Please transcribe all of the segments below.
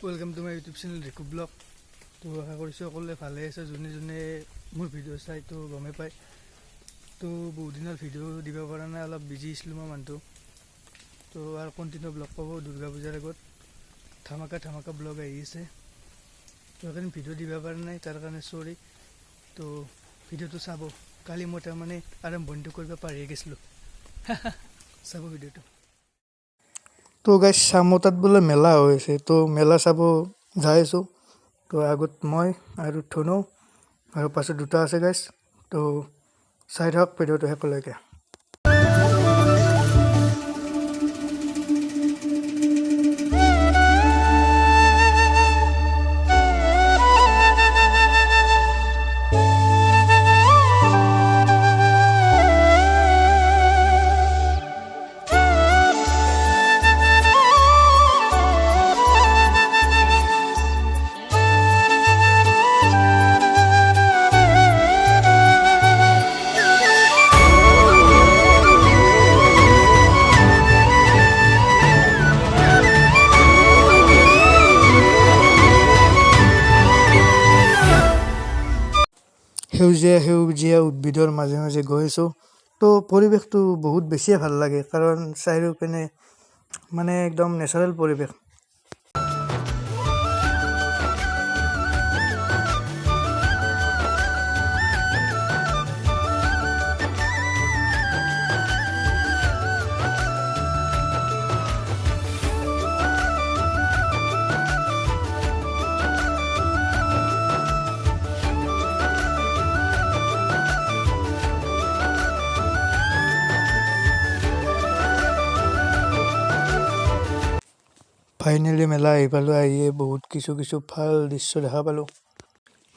Welcome to my YouTube channel Riku blog. तो आशा करिছোঁ সকলোৱে ভালে আছে। যোনে যোনে মোৰ ভিডিঅ' চাই তো গমে পায়। তো বহুত দিনৰ ভিডিঅ' দিব পৰা নাই, অলপ বিজি আছিলোঁ মই মানুহটো। তো আৰু কণ্টিনিউ ব্লগ পাব দুৰ্গা পূজাৰ আগত। ধামাকা ব্লগ আহি আছে। তো সেইকাৰণে ভিডিঅ' দিব পৰা নাই, তাৰ কাৰণে চৰি। তো ভিডিঅ'টো চাব। কালি মই তাৰমানে আৰম্ভণিটো কৰিব পাহৰি গৈছিলোঁ। চাব ভিডিঅ'টো। তো গাইছ মোৰ তাত বোলে মেলা হৈ আছে, তো মেলা চাব যাই আছোঁ। তো আগত মই আৰু ধনু আৰু পাছত দুটা আছে গাইছ। তো চাই থাকক ভিডিঅ'টো শেষলৈকে। সেউজীয়া উদ্ভিদৰ মাজে মাজে গৈ আছোঁ। তো পৰিৱেশটো বহুত বেছিয়ে ভাল লাগে, কাৰণ চাৰিওপিনে মানে একদম নেচাৰেল পৰিৱেশ। ফাইনেলি মেলা আহি পালোঁ। আহিয়ে বহুত কিছু ভাল দৃশ্য দেখা পালোঁ।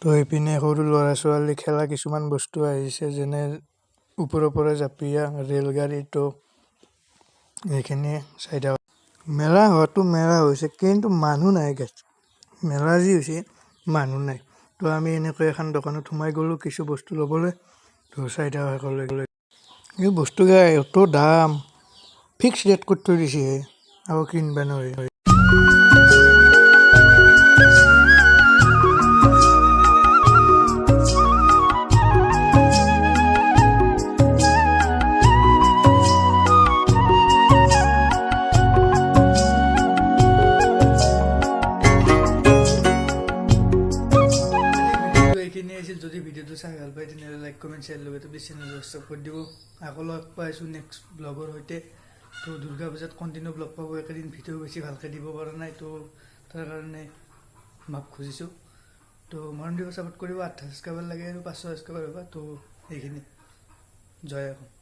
তো এইপিনে সৰু ল'ৰা ছোৱালী খেলা কিছুমান বস্তু আহিছে, যেনে ওপৰৰ পৰা জাপিয়া ৰেলগাড়ী। তো এইখিনিয়ে চাই থাকক। মেলা হোৱাটো মেলা হৈছে, কিন্তু মানুহ নাই গাইছ। মেলা যি হৈছে মানুহ নাই। তো আমি এনেকৈ এখন দোকানত সোমাই গ'লোঁ কিছু বস্তু ল'বলৈ। তো চাই থাকক শেষলৈকে। এই বস্তুকেইটা এত দাম, ফিক্স ৰেট কৰি থৈ দিছে আৰু কিনিব নোৱাৰি। এইখিনি আছিল। যদি ভিডিঅ'টো চাই ভাল পায় তেনেহ'লে লাইক কমেণ্ট শ্বেয়াৰ লগতে প্লিজ চেনেলটো ছাবস্ক্ৰাইব কৰি দিব। আকৌ লগ পাইছোঁ নেক্সট ব্লগৰ সৈতে। তো দুৰ্গা পূজাত কণ্টিনিউ ব্লগ পাব। একেদিন ভিডিঅ' বেছি ভালকৈ দিব পৰা নাই, তো তাৰ কাৰণে মাফ খুজিছোঁ। তো মৰম দিব, ছাপোৰ্ট কৰিব। 8 ছাবস্ক্ৰাইবাৰ লাগে আৰু 500 ছাবস্ক্ৰাইবাৰ হ'বা। তো সেইখিনি জয় অসম।